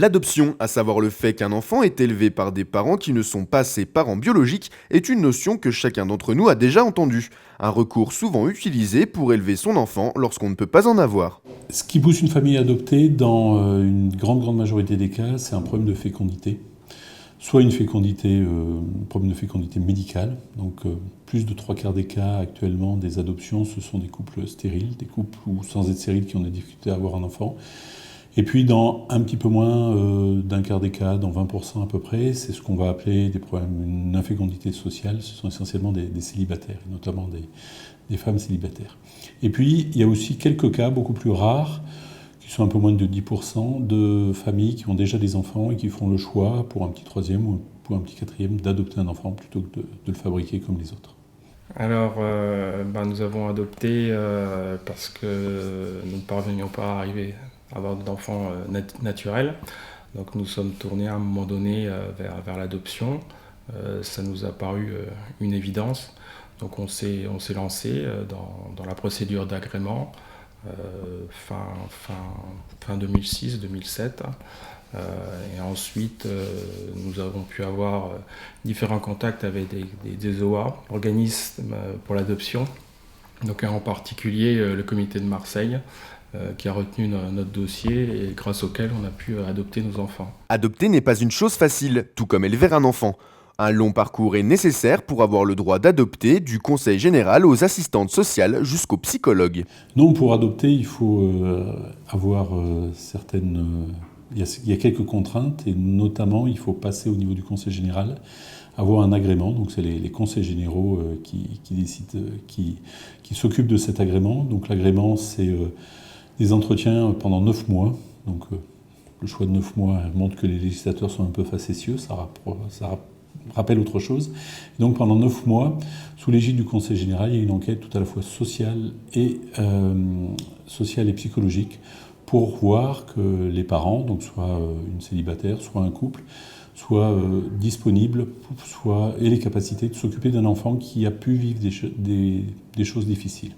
L'adoption, à savoir le fait qu'un enfant est élevé par des parents qui ne sont pas ses parents biologiques, est une notion que chacun d'entre nous a déjà entendue. Un recours souvent utilisé pour élever son enfant lorsqu'on ne peut pas en avoir. Ce qui pousse une famille à adopter, dans une grande majorité des cas, c'est un problème de fécondité. Soit un problème de fécondité médicale, donc plus de 3/4 des cas actuellement des adoptions, ce sont des couples stériles, des couples ou sans être stériles qui ont des difficultés à avoir un enfant. Et puis dans un petit peu moins d'un quart des cas, dans 20% à peu près, c'est ce qu'on va appeler des problèmes, une infécondité sociale, ce sont essentiellement des célibataires, et notamment des femmes célibataires. Et puis il y a aussi quelques cas beaucoup plus rares, qui sont un peu moins de 10%, de familles qui ont déjà des enfants et qui font le choix pour un petit troisième ou pour un petit quatrième d'adopter un enfant plutôt que de le fabriquer comme les autres. Alors, nous avons adopté parce que nous ne parvenions pas à arriver à avoir d'enfants naturels. Donc nous sommes tournés à un moment donné vers l'adoption. Ça nous a paru une évidence. Donc on s'est lancé dans la procédure d'agrément fin 2006-2007. Et ensuite, nous avons pu avoir différents contacts avec des OA, organismes pour l'adoption, donc en particulier le comité de Marseille, qui a retenu notre dossier et grâce auquel on a pu adopter nos enfants. Adopter n'est pas une chose facile, tout comme élever un enfant. Un long parcours est nécessaire pour avoir le droit d'adopter, du conseil général aux assistantes sociales jusqu'aux psychologues. Non, pour adopter, il faut avoir certaines... Il y a quelques contraintes, et notamment, il faut passer au niveau du conseil général, avoir un agrément. Donc, c'est les conseils généraux qui décident, qui s'occupent de cet agrément. Donc, l'agrément, c'est des entretiens pendant 9 mois. Donc, le choix de 9 mois montre que les législateurs sont un peu facétieux, ça rappelle autre chose. Et donc, pendant 9 mois, sous l'égide du conseil général, il y a une enquête tout à la fois sociale et psychologique, pour voir que les parents, donc soit une célibataire, soit un couple, soient disponibles, aient les capacités de s'occuper d'un enfant qui a pu vivre des choses difficiles.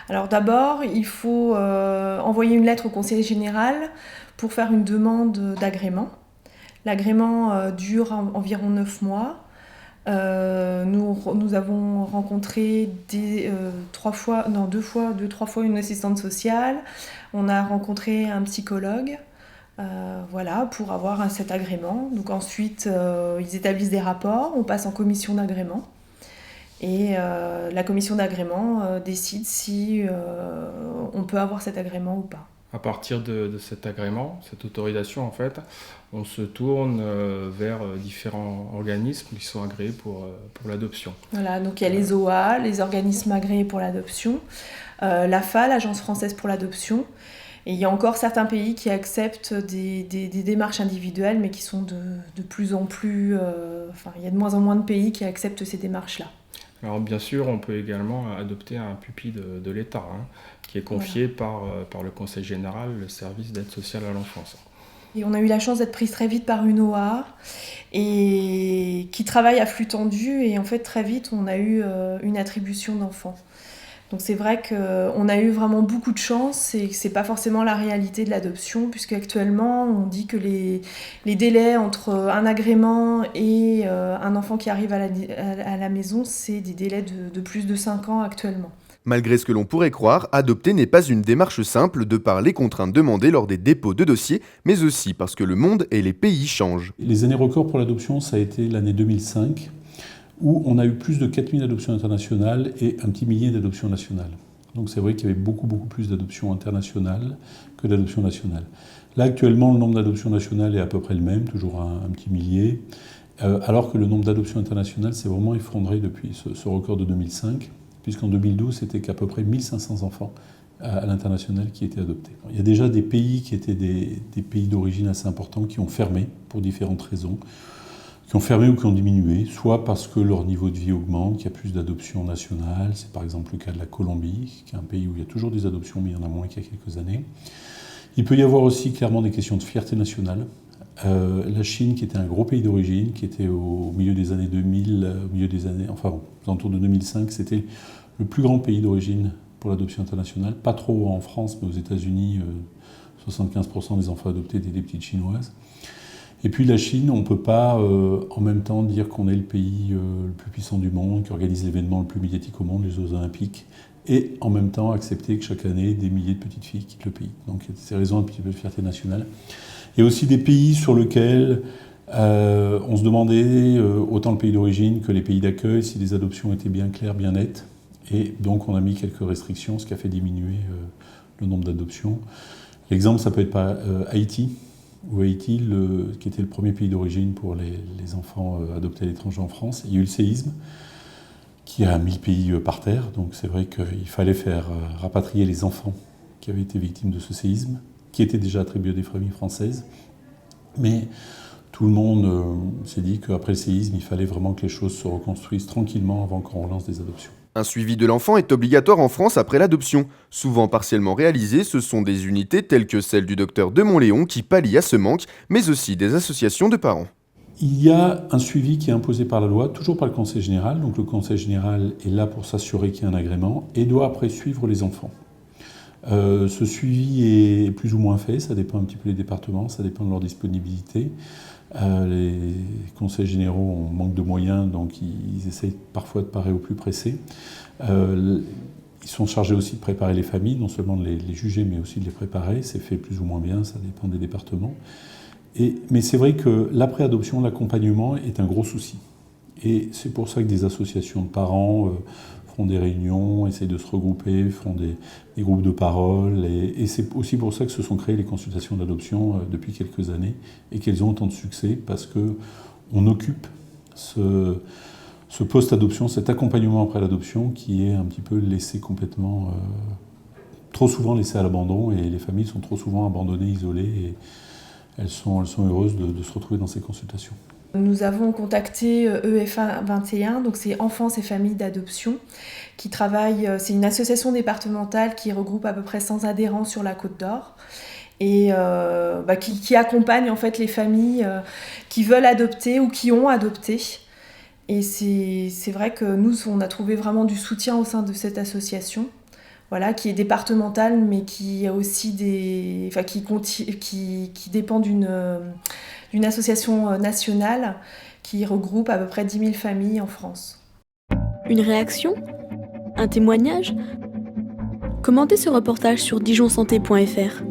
Alors d'abord, il faut envoyer une lettre au conseil général pour faire une demande d'agrément. L'agrément dure environ 9 mois. Nous avons rencontré deux, trois fois une assistante sociale. On a rencontré un psychologue, pour avoir cet agrément. Donc ensuite, ils établissent des rapports. On passe en commission d'agrément. Et la commission d'agrément décide si on peut avoir cet agrément ou pas. À partir de cet agrément, cette autorisation en fait, on se tourne vers différents organismes qui sont agréés pour l'adoption. Voilà, donc il y a les OA, les organismes agréés pour l'adoption, l'AFA, l'Agence française pour l'adoption, et il y a encore certains pays qui acceptent des démarches individuelles, mais qui sont de plus en plus... il y a de moins en moins de pays qui acceptent ces démarches-là. Alors bien sûr, on peut également adopter un pupille de l'État, qui est confié par le Conseil général, le service d'aide sociale à l'enfance. Et on a eu la chance d'être prise très vite par une OA et qui travaille à flux tendu, et en fait très vite on a eu une attribution d'enfants. Donc c'est vrai qu'on a eu vraiment beaucoup de chance et que c'est pas forcément la réalité de l'adoption, puisque actuellement on dit que les délais entre un agrément et un enfant qui arrive à la maison, c'est des délais de plus de 5 ans actuellement. Malgré ce que l'on pourrait croire, adopter n'est pas une démarche simple de par les contraintes demandées lors des dépôts de dossiers, mais aussi parce que le monde et les pays changent. Les années records pour l'adoption, ça a été l'année 2005, où on a eu plus de 4000 adoptions internationales et un petit millier d'adoptions nationales. Donc c'est vrai qu'il y avait beaucoup plus d'adoptions internationales que d'adoptions nationales. Là, actuellement, le nombre d'adoptions nationales est à peu près le même, toujours un petit millier, alors que le nombre d'adoptions internationales s'est vraiment effondré depuis ce record de 2005. Puisqu'en 2012, c'était qu'à peu près 1500 enfants à l'international qui étaient adoptés. Il y a déjà des pays qui étaient des pays d'origine assez importants qui ont fermé pour différentes raisons, qui ont fermé ou qui ont diminué, soit parce que leur niveau de vie augmente, qu'il y a plus d'adoptions nationales, c'est par exemple le cas de la Colombie, qui est un pays où il y a toujours des adoptions, mais il y en a moins qu'il y a quelques années. Il peut y avoir aussi clairement des questions de fierté nationale. La Chine, qui était un gros pays d'origine, qui était au milieu des années 2000, aux alentours de 2005, c'était le plus grand pays d'origine pour l'adoption internationale. Pas trop en France, mais aux États-Unis, 75% des enfants adoptés étaient des petites chinoises. Et puis la Chine, on ne peut pas en même temps dire qu'on est le pays le plus puissant du monde, qui organise l'événement le plus médiatique au monde, les Jeux Olympiques, et en même temps accepter que chaque année, des milliers de petites filles quittent le pays. Donc il y a ces raisons un petit peu de fierté nationale. Il y a aussi des pays sur lesquels on se demandait, autant le pays d'origine que les pays d'accueil, si les adoptions étaient bien claires, bien nettes. Et donc on a mis quelques restrictions, ce qui a fait diminuer le nombre d'adoptions. L'exemple, ça peut être Haïti, où Haïti, qui était le premier pays d'origine pour les enfants adoptés à l'étranger en France, il y a eu le séisme qui a mis le pays par terre. Donc c'est vrai qu'il fallait faire rapatrier les enfants qui avaient été victimes de ce séisme, qui étaient déjà attribués à des familles françaises. Mais tout le monde s'est dit qu'après le séisme, il fallait vraiment que les choses se reconstruisent tranquillement avant qu'on relance des adoptions. Un suivi de l'enfant est obligatoire en France après l'adoption. Souvent partiellement réalisé, ce sont des unités telles que celle du docteur de Montléon qui pallient à ce manque, mais aussi des associations de parents. Il y a un suivi qui est imposé par la loi, toujours par le Conseil général. Donc le Conseil général est là pour s'assurer qu'il y a un agrément et doit après suivre les enfants. Ce suivi est plus ou moins fait, ça dépend un petit peu des départements, ça dépend de leur disponibilité. Les conseils généraux manquent de moyens, donc ils essayent parfois de parer au plus pressé. Ils sont chargés aussi de préparer les familles, non seulement de les juger, mais aussi de les préparer. C'est fait plus ou moins bien, ça dépend des départements. Mais c'est vrai que l'après-adoption, l'accompagnement est un gros souci. Et c'est pour ça que des associations de parents font des réunions, essayent de se regrouper, font des groupes de parole. Et c'est aussi pour ça que se sont créées les consultations d'adoption depuis quelques années et qu'elles ont autant de succès parce qu'on occupe ce post-adoption, cet accompagnement après l'adoption qui est un petit peu laissé complètement, trop souvent laissé à l'abandon et les familles sont trop souvent abandonnées, isolées et elles sont heureuses de se retrouver dans ces consultations. Nous avons contacté EFA 21, donc c'est Enfance et Familles d'Adoption, qui travaille, c'est une association départementale qui regroupe à peu près 100 adhérents sur la Côte d'Or et qui accompagne en fait les familles qui veulent adopter ou qui ont adopté. Et c'est vrai que nous, on a trouvé vraiment du soutien au sein de cette association. Voilà, qui est départementale, mais qui a aussi qui dépend d'une association nationale qui regroupe à peu près 10 000 familles en France. Une réaction ? Un témoignage ? Commentez ce reportage sur dijonsanté.fr.